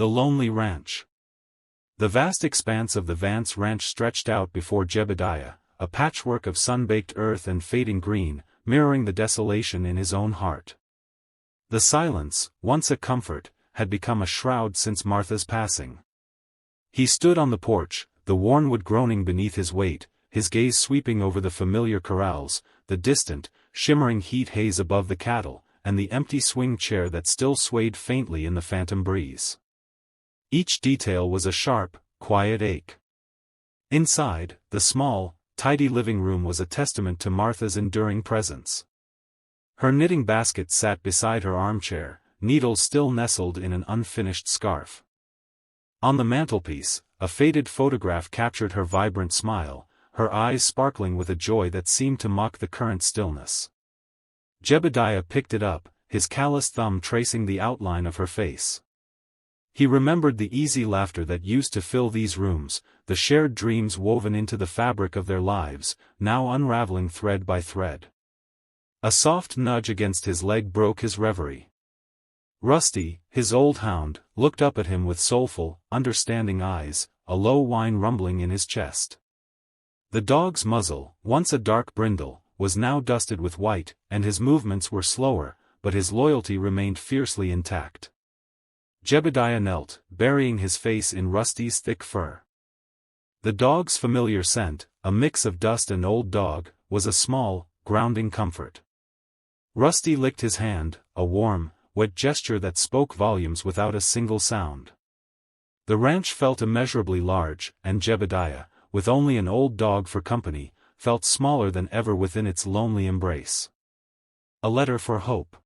The lonely ranch. The vast expanse of the Vance Ranch stretched out before Jebediah, a patchwork of sun-baked earth and fading green, mirroring the desolation in his own heart. The silence, once a comfort, had become a shroud since Martha's passing. He stood on the porch, the wornwood groaning beneath his weight, his gaze sweeping over the familiar corrals, the distant, shimmering heat haze above the cattle, and the empty swing chair that still swayed faintly in the phantom breeze. Each detail was a sharp, quiet ache. Inside, the small, tidy living room was a testament to Martha's enduring presence. Her knitting basket sat beside her armchair, needles still nestled in an unfinished scarf. On the mantelpiece, a faded photograph captured her vibrant smile, her eyes sparkling with a joy that seemed to mock the current stillness. Jebediah picked it up, his calloused thumb tracing the outline of her face. He remembered the easy laughter that used to fill these rooms, the shared dreams woven into the fabric of their lives, now unraveling thread by thread. A soft nudge against his leg broke his reverie. Rusty, his old hound, looked up at him with soulful, understanding eyes, a low whine rumbling in his chest. The dog's muzzle, once a dark brindle, was now dusted with white, and his movements were slower, but his loyalty remained fiercely intact. Jebediah knelt, burying his face in Rusty's thick fur. The dog's familiar scent, a mix of dust and old dog, was a small, grounding comfort. Rusty licked his hand, a warm, wet gesture that spoke volumes without a single sound. The ranch felt immeasurably large, and Jebediah, with only an old dog for company, felt smaller than ever within its lonely embrace. A letter for hope.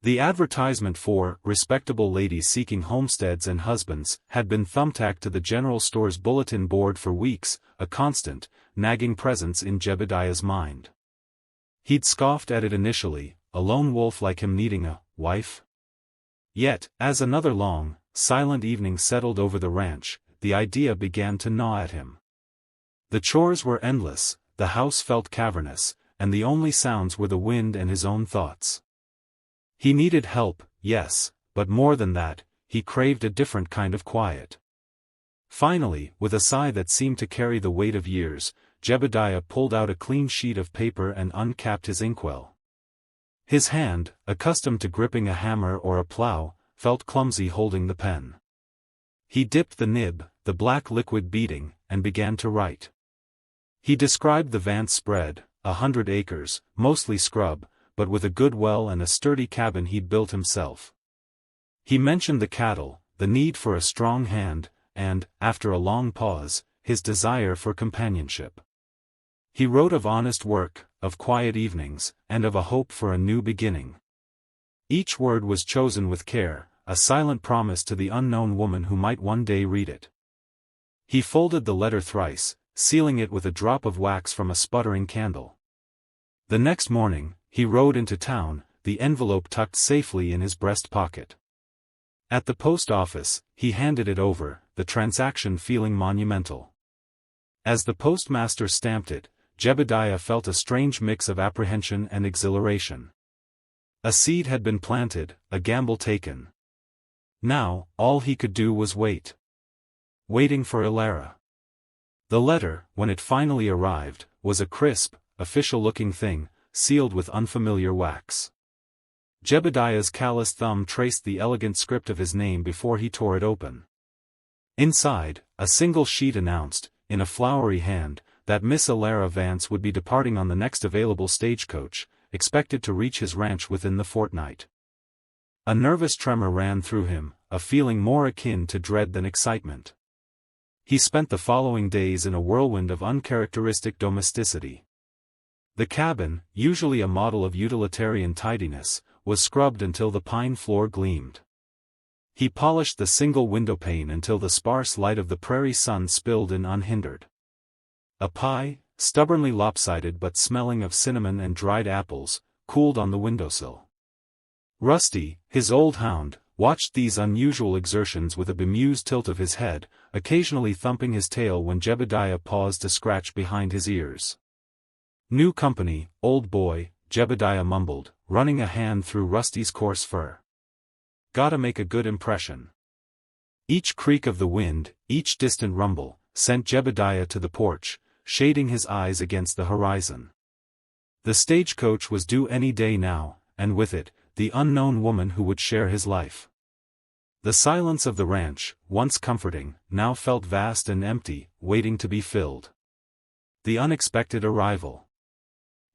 The advertisement for respectable ladies seeking homesteads and husbands had been thumbtacked to the general store's bulletin board for weeks, a constant, nagging presence in Jebediah's mind. He'd scoffed at it initially, a lone wolf like him needing a wife. Yet, as another long, silent evening settled over the ranch, the idea began to gnaw at him. The chores were endless, the house felt cavernous, and the only sounds were the wind and his own thoughts. He needed help, yes, but more than that, he craved a different kind of quiet. Finally, with a sigh that seemed to carry the weight of years, Jebediah pulled out a clean sheet of paper and uncapped his inkwell. His hand, accustomed to gripping a hammer or a plow, felt clumsy holding the pen. He dipped the nib, the black liquid beading, and began to write. He described the Vance spread, 100 acres, mostly scrub, but with a good well and a sturdy cabin he'd built himself. He mentioned the cattle, the need for a strong hand, and, after a long pause, his desire for companionship. He wrote of honest work, of quiet evenings, and of a hope for a new beginning. Each word was chosen with care, a silent promise to the unknown woman who might one day read it. He folded the letter thrice, sealing it with a drop of wax from a sputtering candle. The next morning, he rode into town, the envelope tucked safely in his breast pocket. At the post office, he handed it over, the transaction feeling monumental. As the postmaster stamped it, Jebediah felt a strange mix of apprehension and exhilaration. A seed had been planted, a gamble taken. Now, all he could do was wait. Waiting for Ilara. The letter, when it finally arrived, was a crisp, official-looking thing, sealed with unfamiliar wax. Jebediah's calloused thumb traced the elegant script of his name before he tore it open. Inside, a single sheet announced, in a flowery hand, that Miss Ilara Vance would be departing on the next available stagecoach, expected to reach his ranch within the fortnight. A nervous tremor ran through him, a feeling more akin to dread than excitement. He spent the following days in a whirlwind of uncharacteristic domesticity. The cabin, usually a model of utilitarian tidiness, was scrubbed until the pine floor gleamed. He polished the single windowpane until the sparse light of the prairie sun spilled in unhindered. A pie, stubbornly lopsided but smelling of cinnamon and dried apples, cooled on the windowsill. Rusty, his old hound, watched these unusual exertions with a bemused tilt of his head, occasionally thumping his tail when Jebediah paused to scratch behind his ears. "New company, old boy," Jebediah mumbled, running a hand through Rusty's coarse fur. "Gotta make a good impression." Each creak of the wind, each distant rumble, sent Jebediah to the porch, shading his eyes against the horizon. The stagecoach was due any day now, and with it, the unknown woman who would share his life. The silence of the ranch, once comforting, now felt vast and empty, waiting to be filled. The unexpected arrival.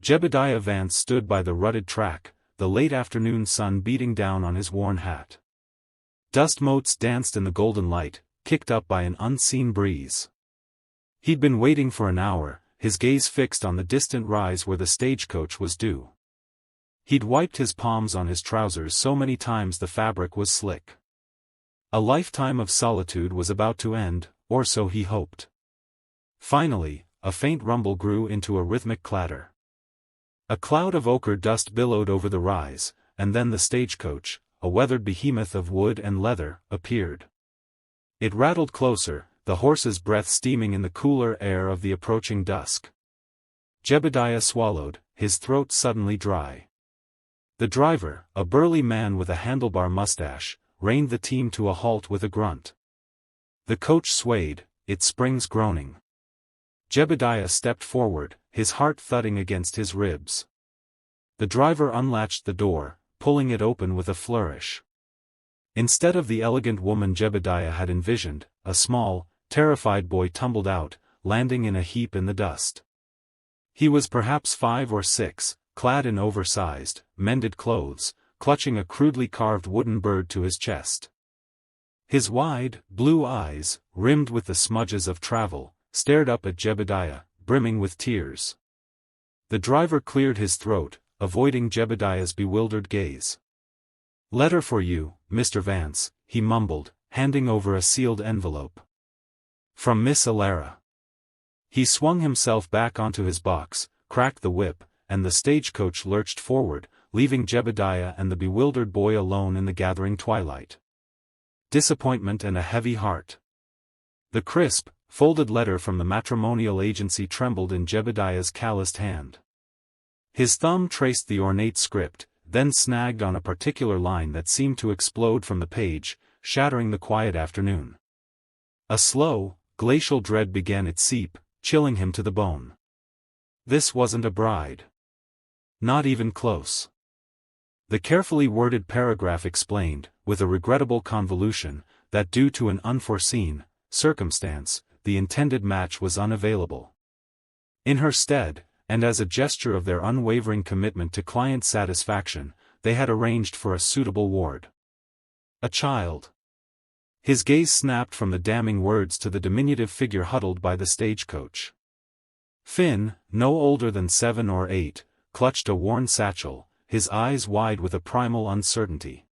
Jebediah Vance stood by the rutted track, the late afternoon sun beating down on his worn hat. Dust motes danced in the golden light, kicked up by an unseen breeze. He'd been waiting for an hour, his gaze fixed on the distant rise where the stagecoach was due. He'd wiped his palms on his trousers so many times the fabric was slick. A lifetime of solitude was about to end, or so he hoped. Finally, a faint rumble grew into a rhythmic clatter. A cloud of ochre dust billowed over the rise, and then the stagecoach, a weathered behemoth of wood and leather, appeared. It rattled closer, the horse's breath steaming in the cooler air of the approaching dusk. Jebediah swallowed, his throat suddenly dry. The driver, a burly man with a handlebar mustache, reined the team to a halt with a grunt. The coach swayed, its springs groaning. Jebediah stepped forward, his heart thudding against his ribs. The driver unlatched the door, pulling it open with a flourish. Instead of the elegant woman Jebediah had envisioned, a small, terrified boy tumbled out, landing in a heap in the dust. He was perhaps 5 or 6, clad in oversized, mended clothes, clutching a crudely carved wooden bird to his chest. His wide, blue eyes, rimmed with the smudges of travel, stared up at Jebediah, brimming with tears. The driver cleared his throat, avoiding Jebediah's bewildered gaze. "Letter for you, Mr. Vance," he mumbled, handing over a sealed envelope. "From Miss Alara." He swung himself back onto his box, cracked the whip, and the stagecoach lurched forward, leaving Jebediah and the bewildered boy alone in the gathering twilight. Disappointment and a heavy heart. The crisp, folded letter from the matrimonial agency trembled in Jebediah's calloused hand. His thumb traced the ornate script, then snagged on a particular line that seemed to explode from the page, shattering the quiet afternoon. A slow, glacial dread began its seep, chilling him to the bone. This wasn't a bride. Not even close. The carefully worded paragraph explained, with a regrettable convolution, that due to an unforeseen circumstance, the intended match was unavailable. In her stead, and as a gesture of their unwavering commitment to client satisfaction, they had arranged for a suitable ward. A child. His gaze snapped from the damning words to the diminutive figure huddled by the stagecoach. Finn, no older than 7 or 8, clutched a worn satchel, his eyes wide with a primal uncertainty.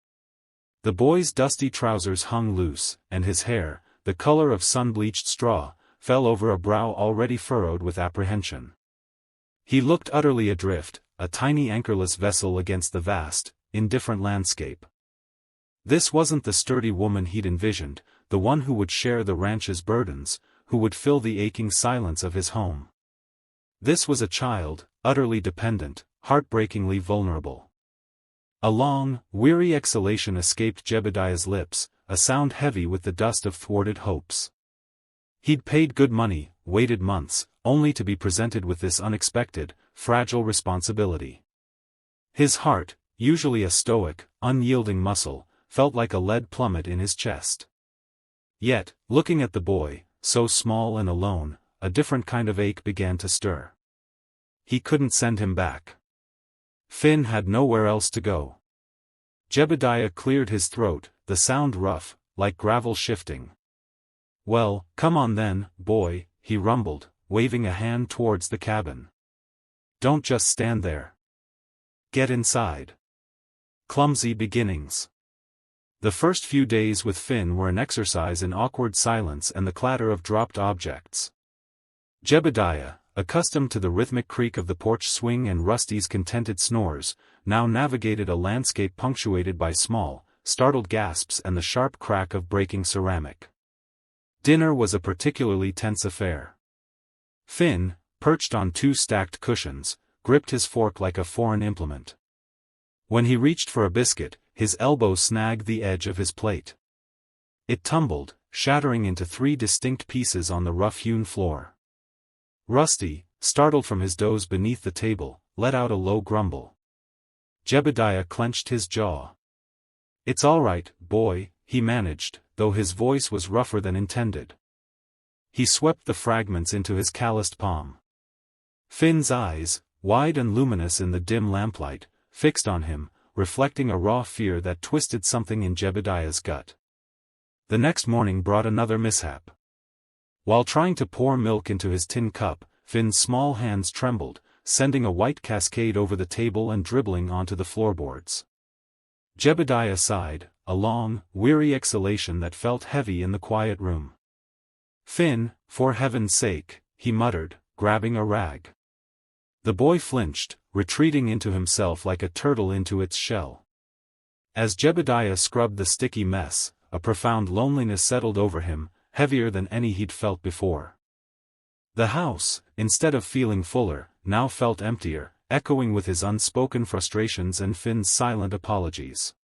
The boy's dusty trousers hung loose, and his hair, the color of sun-bleached straw, fell over a brow already furrowed with apprehension. He looked utterly adrift, a tiny anchorless vessel against the vast, indifferent landscape. This wasn't the sturdy woman he'd envisioned, the one who would share the ranch's burdens, who would fill the aching silence of his home. This was a child, utterly dependent, heartbreakingly vulnerable. A long, weary exhalation escaped Jebediah's lips, a sound heavy with the dust of thwarted hopes. He'd paid good money, waited months, only to be presented with this unexpected, fragile responsibility. His heart, usually a stoic, unyielding muscle, felt like a lead plummet in his chest. Yet, looking at the boy, so small and alone, a different kind of ache began to stir. He couldn't send him back. Finn had nowhere else to go. Jebediah cleared his throat, the sound rough, like gravel shifting. "Well, come on then, boy," he rumbled, waving a hand towards the cabin. "Don't just stand there. Get inside." Clumsy beginnings. The first few days with Finn were an exercise in awkward silence and the clatter of dropped objects. Jebediah, accustomed to the rhythmic creak of the porch swing and Rusty's contented snores, now navigated a landscape punctuated by small, startled gasps and the sharp crack of breaking ceramic. Dinner was a particularly tense affair. Finn, perched on 2 stacked cushions, gripped his fork like a foreign implement. When he reached for a biscuit, his elbow snagged the edge of his plate. It tumbled, shattering into 3 distinct pieces on the rough-hewn floor. Rusty, startled from his doze beneath the table, let out a low grumble. Jebediah clenched his jaw. "It's all right, boy," he managed, though his voice was rougher than intended. He swept the fragments into his calloused palm. Finn's eyes, wide and luminous in the dim lamplight, fixed on him, reflecting a raw fear that twisted something in Jebediah's gut. The next morning brought another mishap. While trying to pour milk into his tin cup, Finn's small hands trembled, sending a white cascade over the table and dribbling onto the floorboards. Jebediah sighed, a long, weary exhalation that felt heavy in the quiet room. "Finn, for heaven's sake," he muttered, grabbing a rag. The boy flinched, retreating into himself like a turtle into its shell. As Jebediah scrubbed the sticky mess, a profound loneliness settled over him, heavier than any he'd felt before. The house, instead of feeling fuller, now felt emptier, echoing with his unspoken frustrations and Finn's silent apologies.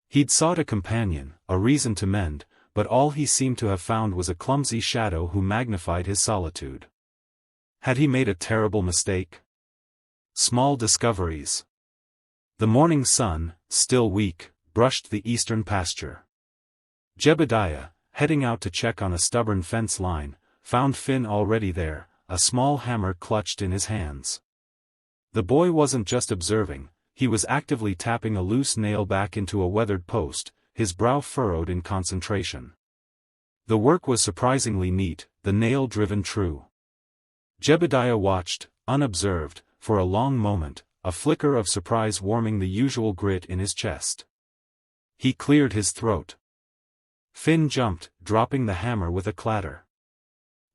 He'd sought a companion, a reason to mend, but all he seemed to have found was a clumsy shadow who magnified his solitude. Had he made a terrible mistake? Small discoveries. The morning sun, still weak, brushed the eastern pasture. Jebediah, heading out to check on a stubborn fence line, found Finn already there, a small hammer clutched in his hands. The boy wasn't just observing, he was actively tapping a loose nail back into a weathered post, his brow furrowed in concentration. The work was surprisingly neat, the nail driven true. Jebediah watched, unobserved, for a long moment, a flicker of surprise warming the usual grit in his chest. He cleared his throat. Finn jumped, dropping the hammer with a clatter.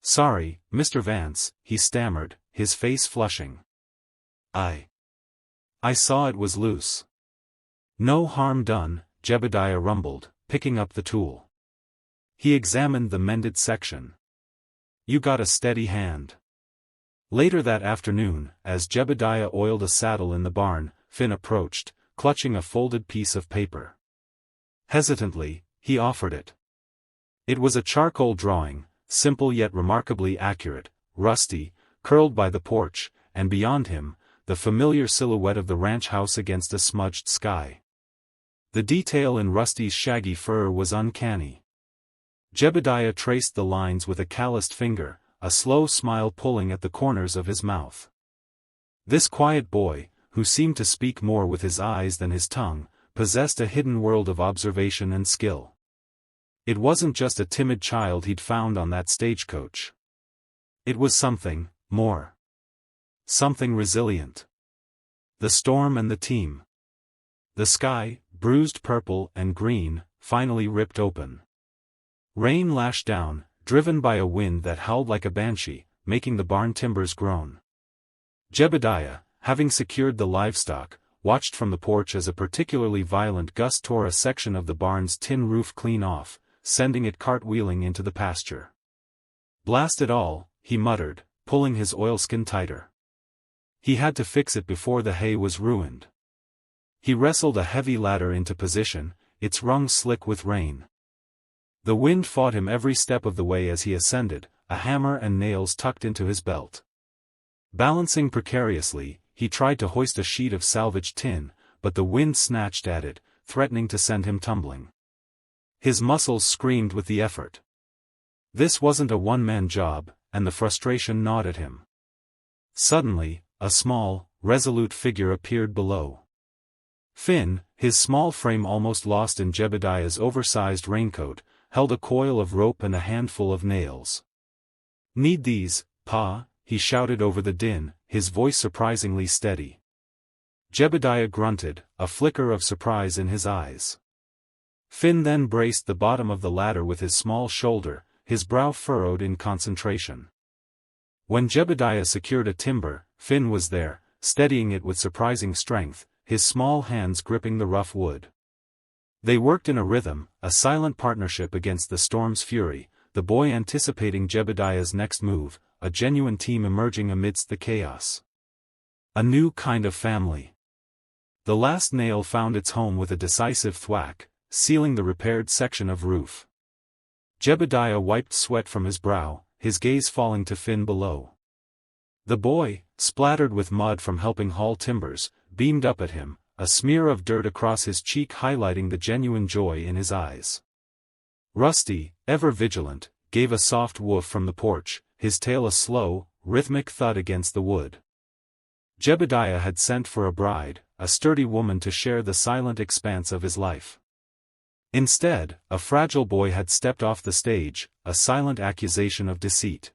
"Sorry, Mr. Vance," he stammered, his face flushing. I saw it was loose." "No harm done," Jebediah rumbled, picking up the tool. He examined the mended section. "You got a steady hand." Later that afternoon, as Jebediah oiled a saddle in the barn, Finn approached, clutching a folded piece of paper. Hesitantly, he offered it. It was a charcoal drawing, simple yet remarkably accurate. Rusty, curled by the porch, and beyond him, the familiar silhouette of the ranch house against a smudged sky. The detail in Rusty's shaggy fur was uncanny. Jebediah traced the lines with a calloused finger, a slow smile pulling at the corners of his mouth. This quiet boy, who seemed to speak more with his eyes than his tongue, possessed a hidden world of observation and skill. It wasn't just a timid child he'd found on that stagecoach. It was something more. Something resilient. The storm and the team. The sky, bruised purple and green, finally ripped open. Rain lashed down, driven by a wind that howled like a banshee, making the barn timbers groan. Jebediah, having secured the livestock, watched from the porch as a particularly violent gust tore a section of the barn's tin roof clean off, sending it cartwheeling into the pasture. "Blast it all," he muttered, pulling his oilskin tighter. He had to fix it before the hay was ruined. He wrestled a heavy ladder into position, its rungs slick with rain. The wind fought him every step of the way as he ascended, a hammer and nails tucked into his belt. Balancing precariously, he tried to hoist a sheet of salvaged tin, but the wind snatched at it, threatening to send him tumbling. His muscles screamed with the effort. This wasn't a one-man job, and the frustration gnawed at him. Suddenly, a small, resolute figure appeared below. Finn, his small frame almost lost in Jebediah's oversized raincoat, held a coil of rope and a handful of nails. "Need these, Pa?" he shouted over the din, his voice surprisingly steady. Jebediah grunted, a flicker of surprise in his eyes. Finn then braced the bottom of the ladder with his small shoulder, his brow furrowed in concentration. When Jebediah secured a timber, Finn was there, steadying it with surprising strength, his small hands gripping the rough wood. They worked in a rhythm, a silent partnership against the storm's fury, the boy anticipating Jebediah's next move, a genuine team emerging amidst the chaos. A new kind of family. The last nail found its home with a decisive thwack, sealing the repaired section of roof. Jebediah wiped sweat from his brow, his gaze falling to Finn below. The boy, splattered with mud from helping haul timbers, beamed up at him, a smear of dirt across his cheek highlighting the genuine joy in his eyes. Rusty, ever vigilant, gave a soft woof from the porch, his tail a slow, rhythmic thud against the wood. Jebediah had sent for a bride, a sturdy woman to share the silent expanse of his life. Instead, a fragile boy had stepped off the stage, a silent accusation of deceit.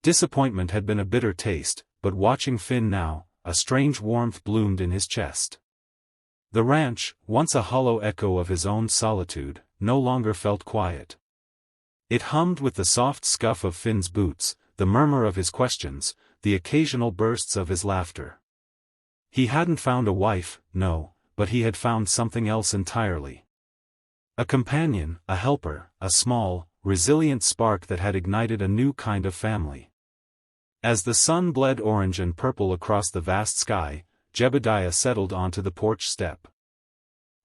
Disappointment had been a bitter taste, but watching Finn now, a strange warmth bloomed in his chest. The ranch, once a hollow echo of his own solitude, no longer felt quiet. It hummed with the soft scuff of Finn's boots, the murmur of his questions, the occasional bursts of his laughter. He hadn't found a wife, no, but he had found something else entirely. A companion, a helper, a small, resilient spark that had ignited a new kind of family. As the sun bled orange and purple across the vast sky, Jebediah settled onto the porch step.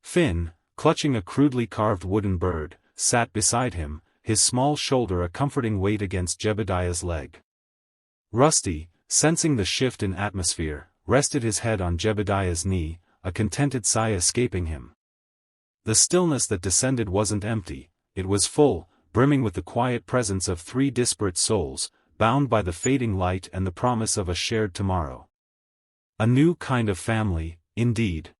Finn, clutching a crudely carved wooden bird, sat beside him, his small shoulder a comforting weight against Jebediah's leg. Rusty, sensing the shift in atmosphere, rested his head on Jebediah's knee, a contented sigh escaping him. The stillness that descended wasn't empty, it was full, brimming with the quiet presence of three disparate souls, bound by the fading light and the promise of a shared tomorrow. A new kind of family, indeed.